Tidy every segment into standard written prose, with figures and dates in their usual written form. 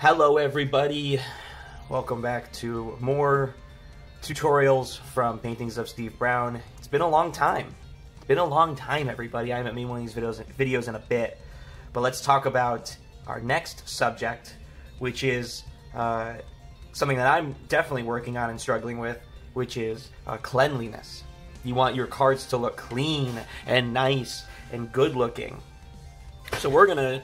Hello everybody, welcome back to more tutorials from Paintings of Steve Brown. It's been a long time. It's been a long time, everybody. I haven't made one of these videos in a bit. But let's talk about our next subject, which is something that I'm definitely working on and struggling with, which is cleanliness. You want your cards to look clean and nice and good looking. So we're gonna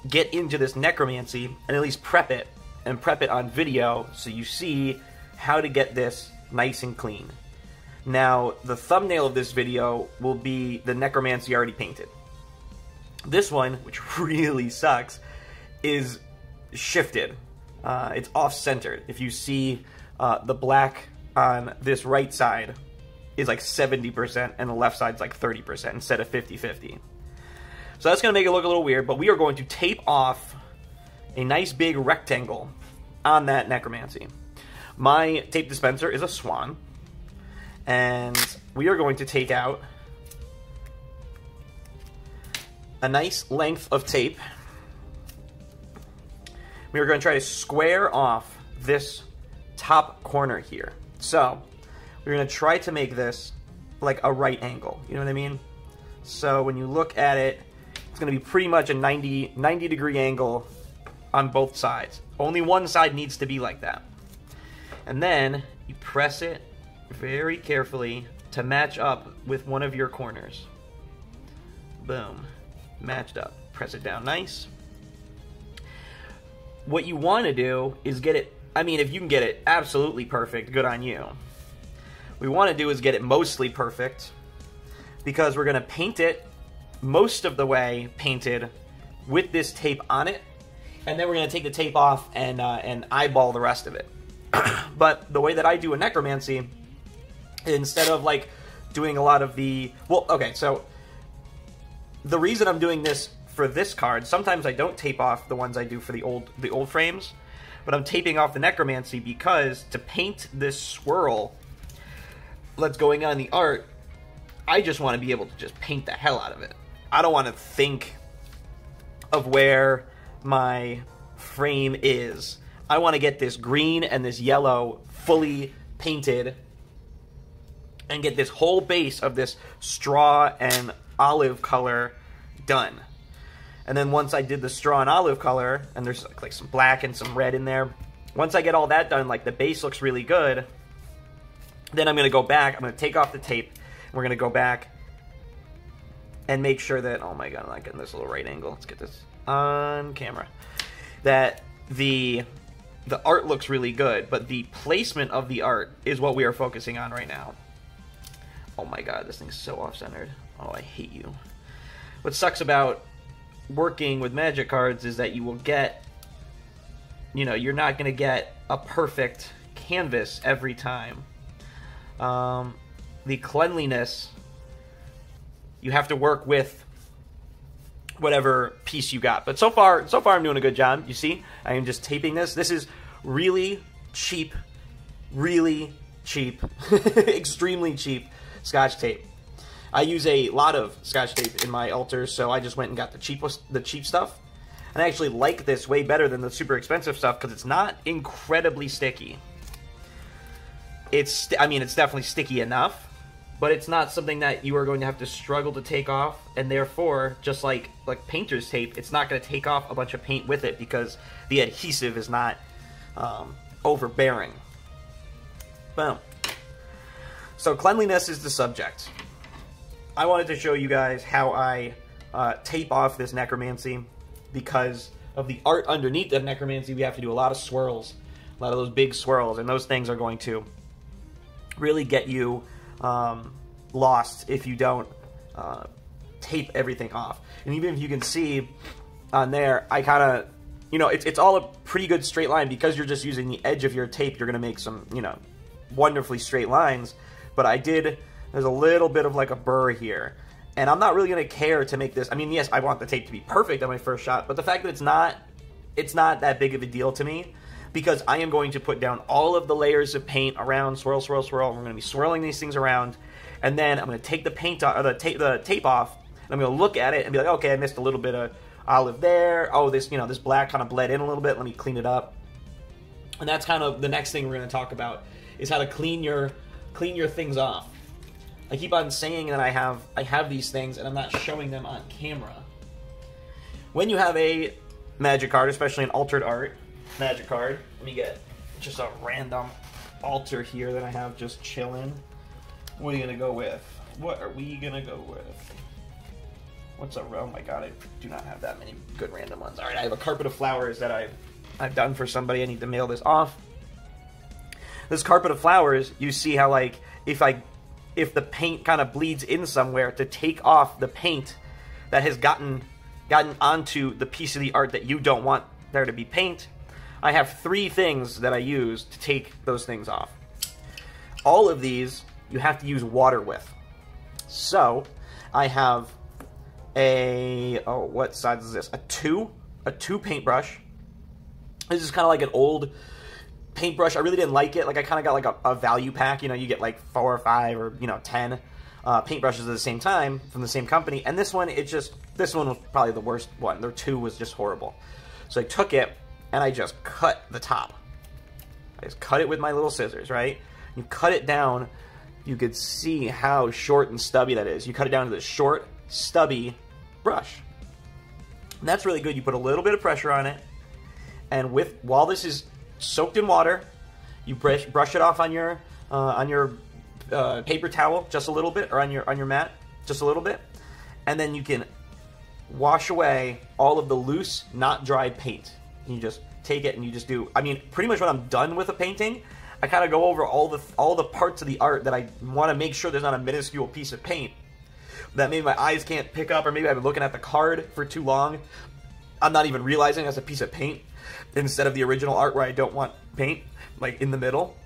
get into this necromancy and at least prep it on video so you see how to get this nice and clean. Now, the thumbnail of this video will be the necromancy already painted. This one, which really sucks, is shifted. It's off-centered. If you see the black on this right side is like 70% and the left side's like 30% instead of 50-50. So that's going to make it look a little weird, but we are going to tape off a nice big rectangle on that necromancy. My tape dispenser is a swan, and we are going to take out a nice length of tape. We are going to try to square off this top corner here. So we're going to try to make this like a right angle, you know what I mean? So when you look at it, it's going to be pretty much a 90 degree angle on both sides. Only one side needs to be like that. And then you press it very carefully to match up with one of your corners. Boom. Matched up. Press it down nice. What you want to do is get it, I mean, if you can get it absolutely perfect, good on you. What we want to do is get it mostly perfect, because we're going to paint it most of the way painted with this tape on it, and then we're going to take the tape off and eyeball the rest of it. But the way that I do a necromancy, instead of like doing a lot of the, well, okay, so the reason I'm doing this for this card, sometimes I don't tape off the ones I do for the old frames, but I'm taping off the necromancy because to paint this swirl that's going on in the art, I just want to be able to just paint the hell out of it. I don't want to think of where my frame is. I want to get this green and this yellow fully painted and get this whole base of this straw and olive color done. And then once I did the straw and olive color, and there's like some black and some red in there, once I get all that done, like the base looks really good, then I'm going to go back, I'm going to take off the tape, and we're going to go back and make sure that, oh my god, I'm not getting this little right angle, let's get this on camera, that the art looks really good, but the placement of the art is what we are focusing on right now. Oh my god, this thing's so off-centered. Oh, I hate you. What sucks about working with Magic cards is that you will get, you know, you're not going to get a perfect canvas every time. The cleanliness, you have to work with whatever piece you got. But so far I'm doing a good job. You see, I am just taping this. This is really cheap, extremely cheap Scotch tape. I use a lot of Scotch tape in my altars, so I just went and got the cheap stuff. And I actually like this way better than the super expensive stuff because it's not incredibly sticky. I mean, it's definitely sticky enough, but it's not something that you are going to have to struggle to take off, and therefore, just like painter's tape, it's not going to take off a bunch of paint with it because the adhesive is not overbearing. Boom. So cleanliness is the subject. I wanted to show you guys how I tape off this necromancy. Because of the art underneath the necromancy, we have to do a lot of swirls, a lot of those big swirls, and those things are going to really get you lost if you don't tape everything off. And even if you can see on there, I kind of, you know, it's all a pretty good straight line because you're just using the edge of your tape. You're going to make some, you know, wonderfully straight lines. But there's a little bit of like a burr here. And I'm not really going to care to make this, I mean, yes, I want the tape to be perfect on my first shot, but the fact that it's not that big of a deal to me, because I am going to put down all of the layers of paint around, swirl, swirl, swirl. We're going to be swirling these things around, and then I'm going to take the paint off, or the tape off, and I'm going to look at it and be like, okay, I missed a little bit olive there. Oh, this, you know, this black kind of bled in a little bit. Let me clean it up. And that's kind of the next thing we're going to talk about, is how to clean your things off. I keep on saying that I have these things and I'm not showing them on camera. When you have a magic card, especially an altered art magic card, let me get just a random altar here that I have just chilling. What are you gonna go with? What are we gonna go with? What's a, oh my god, I do not have that many good random ones. Alright, I have a carpet of flowers that I've done for somebody. I need to mail this off. This carpet of flowers, you see how, like, if the paint kind of bleeds in somewhere, to take off the paint that has gotten onto the piece of the art that you don't want there to be paint, I have 3 things that I use to take those things off. All of these you have to use water with. So I have a, oh, what size is this? A 2 paintbrush. This is kind of like an old paintbrush. I really didn't like it. Like, I kind of got like a value pack. You know, you get like 4 or 5 or, you know, 10 paintbrushes at the same time from the same company. And this one, this one was probably the worst one. Their 2 was just horrible. So I took it and I just cut the top. I just cut it with my little scissors, right? You cut it down, you could see how short and stubby that is. You cut it down to this short, stubby brush. And that's really good. You put a little bit of pressure on it, and while this is soaked in water, you brush it off on your paper towel just a little bit, or on your mat just a little bit, and then you can wash away all of the loose, not dried paint. And you just take it and you just do, I mean, pretty much when I'm done with a painting, I kind of go over all the parts of the art that I want to make sure there's not a minuscule piece of paint that maybe my eyes can't pick up, or maybe I've been looking at the card for too long. I'm not even realizing that's a piece of paint instead of the original art where I don't want paint, like, in the middle.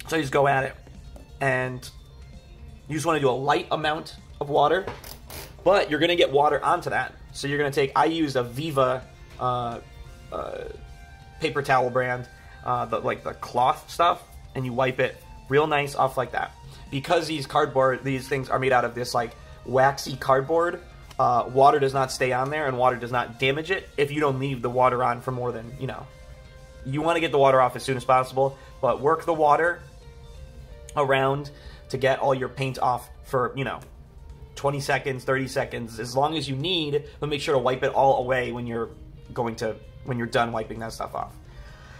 So you just go at it, and you just want to do a light amount of water, but you're going to get water onto that. So you're going to take, I used a Viva paper towel brand, like the cloth stuff, and you wipe it real nice off like that. Because these things are made out of this, like, waxy cardboard, water does not stay on there, and water does not damage it if you don't leave the water on for more than, you know, you want to get the water off as soon as possible, but work the water around to get all your paint off for, you know, 20 seconds, 30 seconds, as long as you need, but make sure to wipe it all away when you're done wiping that stuff off.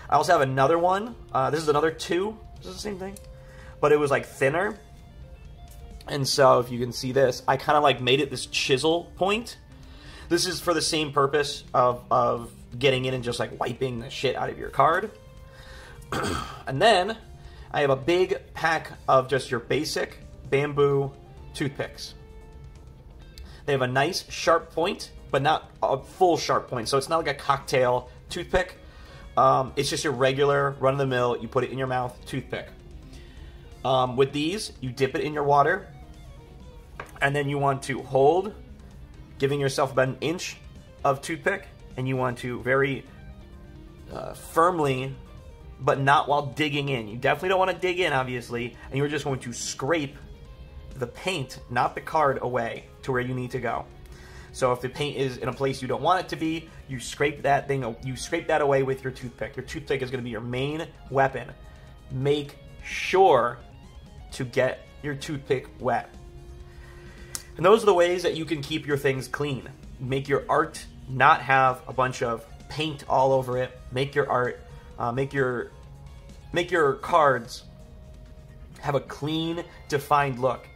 I also have another one. This is another 2. Is this the same thing? But it was, like, thinner. And so, if you can see this, I kind of, like, made it this chisel point. This is for the same purpose of getting in and just, like, wiping the shit out of your card. And then I have a big pack of just your basic bamboo toothpicks. They have a nice sharp point, but not a full sharp point. So it's not like a cocktail toothpick. It's just your regular run-of-the-mill, you put it in your mouth toothpick. With these, you dip it in your water, and then you want to hold, giving yourself about 1 inch of toothpick, and you want to very firmly, but not while digging in. You definitely don't want to dig in, obviously, and you're just going to scrape the paint, not the card, away to where you need to go. So if the paint is in a place you don't want it to be, you scrape that thing, you scrape that away with your toothpick. Your toothpick is going to be your main weapon. Make sure to get your toothpick wet. And those are the ways that you can keep your things clean. Make your art not have a bunch of paint all over it. Make your art, make your cards have a clean, defined look.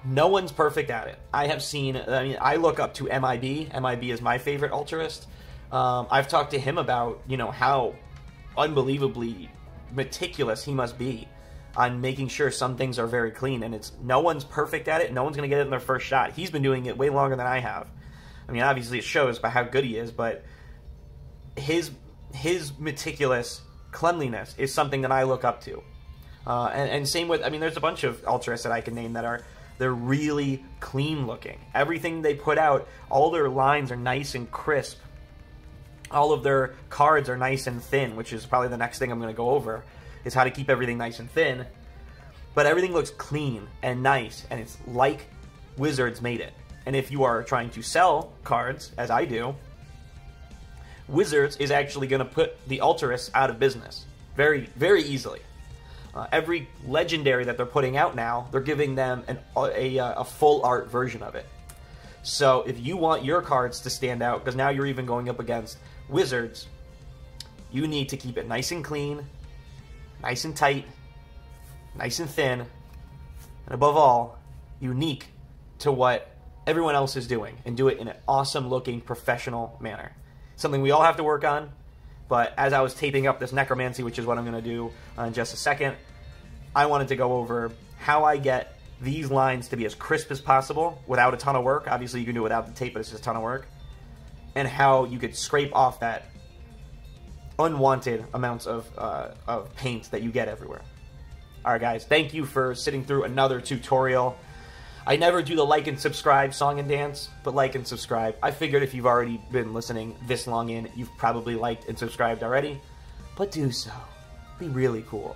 No one's perfect at it. I have seen, I mean, I look up to MIB. MIB is my favorite ultraist. I've talked to him about, you know, how unbelievably meticulous he must be on making sure some things are very clean, and it's, no one's perfect at it. No one's going to get it in their first shot. He's been doing it way longer than I have. I mean, obviously it shows by how good he is, but his meticulous cleanliness is something that I look up to. And same with, I mean, there's a bunch of ultraists that I can name that are, they're really clean looking. Everything they put out, all their lines are nice and crisp. All of their cards are nice and thin, which is probably the next thing I'm going to go over, is how to keep everything nice and thin. But everything looks clean and nice, and it's like Wizards made it. And if you are trying to sell cards, as I do, Wizards is actually going to put the Altarists out of business very, very easily. Every legendary that they're putting out now, they're giving them a full art version of it. So if you want your cards to stand out, because now you're even going up against Wizards, you need to keep it nice and clean, nice and tight, nice and thin, and above all, unique to what everyone else is doing, and do it in an awesome-looking, professional manner. Something we all have to work on, but as I was taping up this Necromancy, which is what I'm going to do in just a second, I wanted to go over how I get these lines to be as crisp as possible without a ton of work. Obviously, you can do it without the tape, but it's just a ton of work. And how you could scrape off that unwanted amounts of paint that you get everywhere. Alright guys, thank you for sitting through another tutorial. I never do the like and subscribe song and dance, but like and subscribe. I figured if you've already been listening this long in, you've probably liked and subscribed already. But do so. Be really cool.